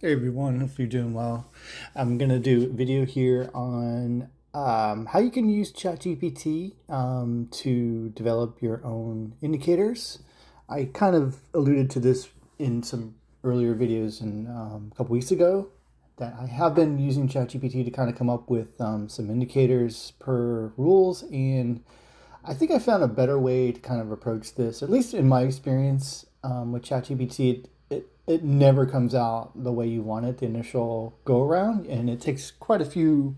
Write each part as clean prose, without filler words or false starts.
Hey everyone, hope you're doing well. I'm gonna do a video here on how you can use ChatGPT to develop your own indicators. I kind of alluded to this in some earlier videos and a couple weeks ago that I have been using ChatGPT to kind of come up with some indicators per rules, and I think I found a better way to kind of approach this, at least in my experience with ChatGPT. It never comes out the way you want it the initial go around, and it takes quite a few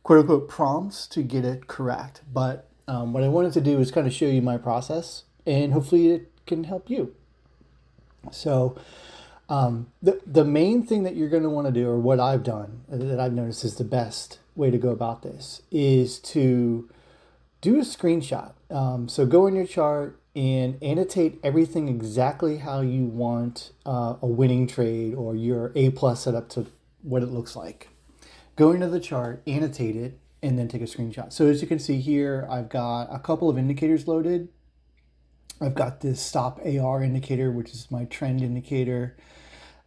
quote unquote prompts to get it correct. But what I wanted to do is kind of show you my process, and hopefully it can help you. So the main thing that you're going to want to do, or what I've done that I've noticed is the best way to go about this, is to do a screenshot. So go in your chart and annotate everything exactly how you want a winning trade or your A plus set up to what it looks like. Go into the chart, annotate it, and then take a screenshot. So as you can see here, I've got a couple of indicators loaded. I've got this stop AR indicator, which is my trend indicator.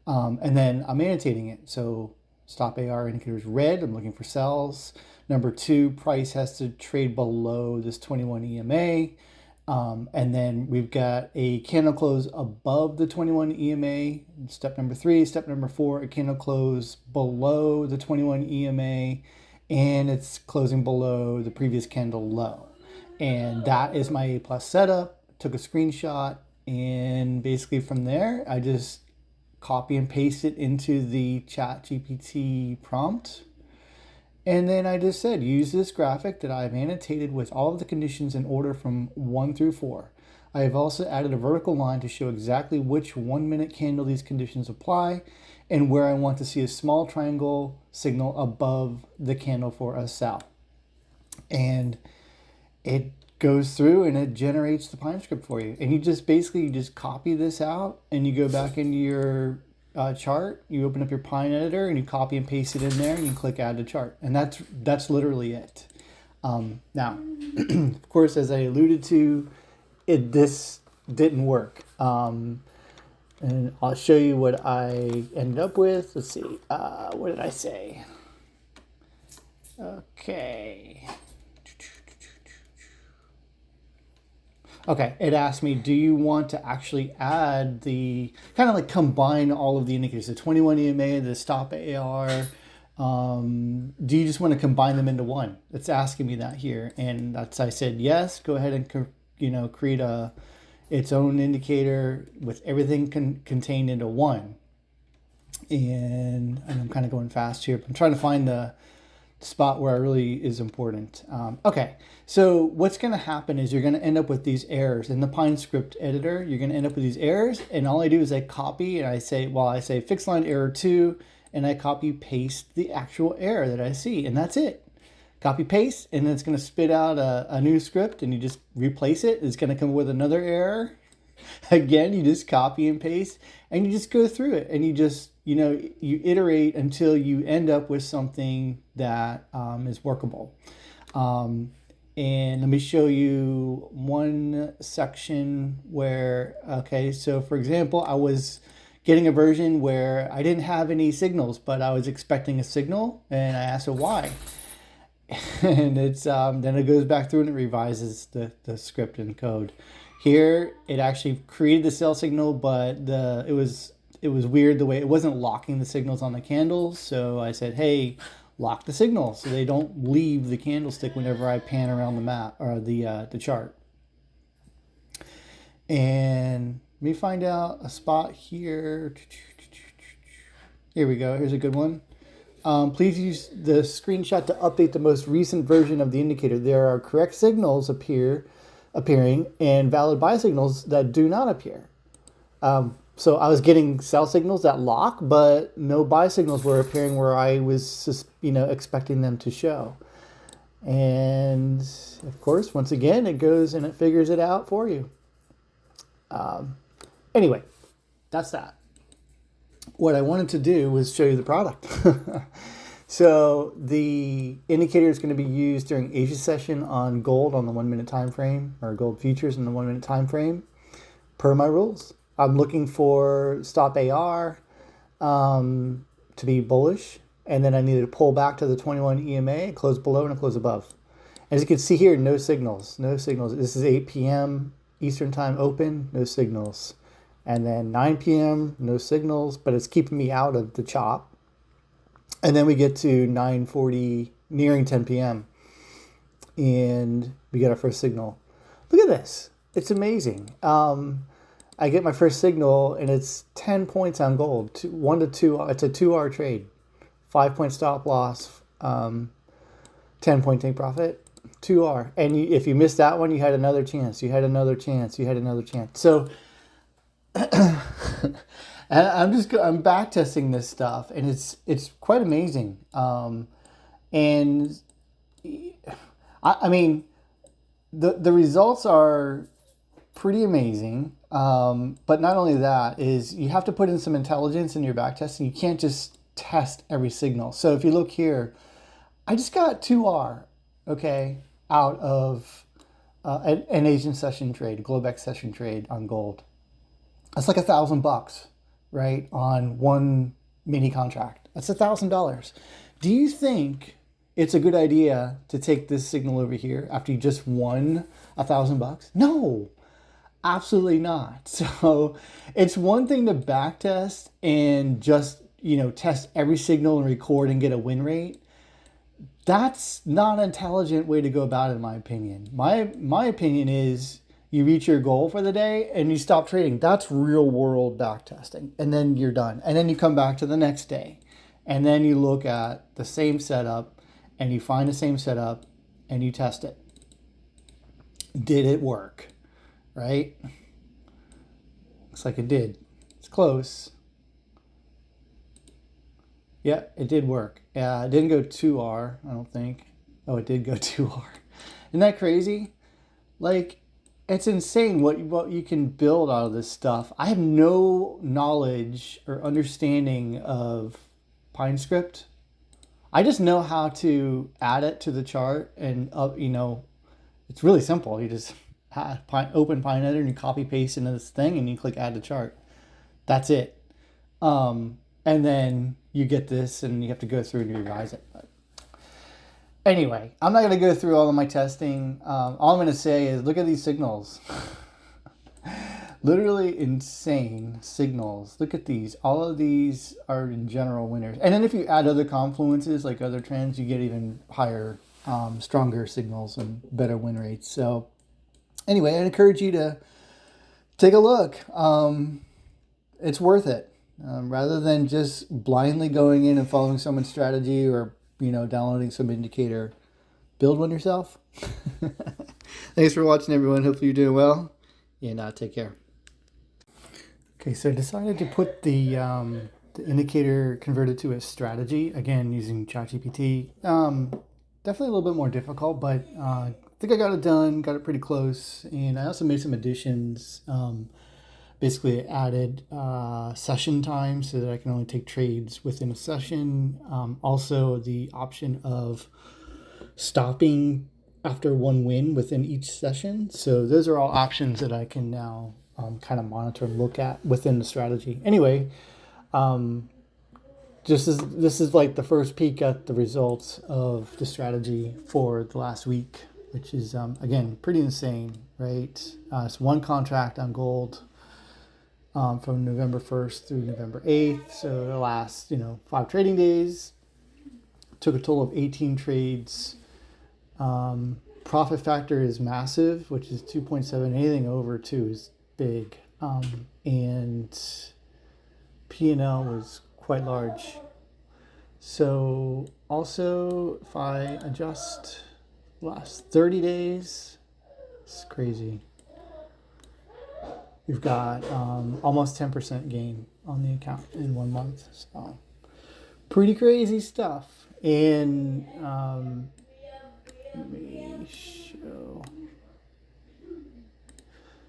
And then I'm annotating it. So stop AR indicator is red. I'm looking for sells. Number 2, price has to trade below this 21 EMA. And then we've got a candle close above the 21 EMA. Step number 3. Step number 4, a candle close below the 21 EMA. And it's closing below the previous candle low. And that is my A plus setup. Took a screenshot. And basically from there, I just copy and paste it into the ChatGPT prompt. And then I just said, use this graphic that I've annotated with all of the conditions in order from 1 through 4. I have also added a vertical line to show exactly which 1-minute candle these conditions apply and where I want to see a small triangle signal above the candle for a sell. And it goes through and it generates the Pine script for you. And you just copy this out and you go back into your chart, you open up your Pine editor and you copy and paste it in there and you click add to chart. And that's literally it. Now, of course, as I alluded to, this didn't work. And I'll show you what I ended up with. Let's see. What did I say? Okay, it asked me, do you want to actually add the, kind of like combine all of the indicators, the 21 EMA, the stop AR, do you just want to combine them into one? It's asking me that here, and I said, yes, go ahead and, create its own indicator with everything contained into one. And I'm kind of going fast here, but I'm trying to find the spot where it really is important. Okay, so what's going to happen is you're going to end up with these errors in the Pine script editor. You're going to end up with these errors, and all I do is I copy and I say fixed line error 2, and I copy paste the actual error that I see, and that's it. Copy paste, and then it's going to spit out a new script, and you just replace it. It's going to come with another error. Again, you just copy and paste, and you just go through it, and you just you iterate until you end up with something that is workable. And let me show you one section where, okay, so for example, I was getting a version where I didn't have any signals, but I was expecting a signal, and I asked it why. And it's then it goes back through and it revises the script and code. Here, it actually created the sell signal, but it was weird the way it wasn't locking the signals on the candles. So I said, hey, lock the signals so they don't leave the candlestick whenever I pan around the map or the chart. And let me find out a spot here. Here we go. Here's a good one. Please use the screenshot to update the most recent version of the indicator. There are correct signals appearing and valid buy signals that do not appear. So I was getting sell signals that lock, but no buy signals were appearing where I was, expecting them to show. And of course, once again, it goes and it figures it out for you. Anyway, that's that. What I wanted to do was show you the product. So the indicator is going to be used during Asia session on gold on the 1-minute time frame, or gold futures in the 1-minute time frame, per my rules. I'm looking for stop AR, to be bullish. And then I needed to pull back to the 21 EMA, close below and close above. As you can see here, no signals, no signals. This is 8 p.m. Eastern time open, no signals. And then 9 p.m., no signals, but it's keeping me out of the chop. And then we get to 9:40, nearing 10 p.m. and we get our first signal. Look at this. It's amazing. I get my first signal and it's 10 points on gold, 1 to 2. It's a 2-hour trade, 5-point stop loss, 10-point take profit, 2R. And if you missed that one, you had another chance. You had another chance. You had another chance. So and I'm back testing this stuff, and it's quite amazing. And I mean, the results are pretty amazing. But not only that, is you have to put in some intelligence in your back testing. You can't just test every signal. So if you look here, I just got 2R, okay, out of an Asian session trade, Globex session trade on gold. That's like $1,000, right, on one mini contract. That's $1,000. Do you think it's a good idea to take this signal over here after you just won $1,000? No, absolutely not. So it's one thing to back test and just, test every signal and record and get a win rate. That's not an intelligent way to go about it, in my opinion. My opinion is you reach your goal for the day and you stop trading. That's real world back testing. And then you're done. And then you come back to the next day. And then you look at the same setup and you find the same setup and you test it. Did it work? Right? Looks like it did. It's close. Yeah, it did work. It didn't go 2R, I don't think. Oh, it did go 2R. Isn't that crazy? Like, it's insane what you can build out of this stuff. I have no knowledge or understanding of PineScript. I just know how to add it to the chart, and it's really simple. You just open PineEditor and you copy paste into this thing and you click add to chart. That's it. And then you get this and you have to go through and revise it. But anyway, I'm not going to go through all of my testing. All I'm going to say is look at these signals. Literally insane signals. Look at these. All of these are in general winners. And then if you add other confluences, like other trends, you get even higher, stronger signals and better win rates. So anyway, I'd encourage you to take a look. It's worth it. Rather than just blindly going in and following someone's strategy or downloading some indicator, build one yourself. Thanks for watching, everyone. Hopefully you're doing well, and take care. Okay, so I decided to put the indicator converted to a strategy, again using ChatGPT. Definitely a little bit more difficult, but I think I got it done, got it pretty close, and I also made some additions. Basically added session time so that I can only take trades within a session. Also the option of stopping after one win within each session. So those are all options that I can now kind of monitor and look at within the strategy. Anyway, this is like the first peek at the results of the strategy for the last week, which is, again, pretty insane, right? It's one contract on gold. From November 1st through November 8th. So the last, 5 trading days. Took a total of 18 trades. Profit factor is massive, which is 2.7. Anything over 2 is big. And P&L was quite large. So also, if I adjust last 30 days, it's crazy. We've got almost 10% gain on the account in 1 month. So pretty crazy stuff. And let me show.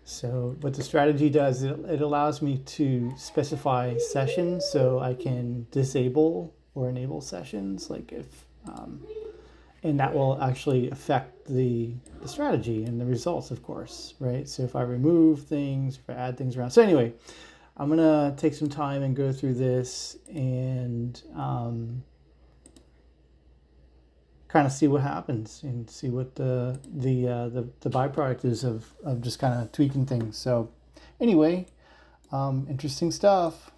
So what the strategy does, it allows me to specify sessions so I can disable or enable sessions. Like if, and that will actually affect the strategy and the results, of course, right? So if I remove things, if I add things around. So anyway, I'm gonna take some time and go through this and kind of see what happens and see what the byproduct is of just kind of tweaking things. So anyway, interesting stuff.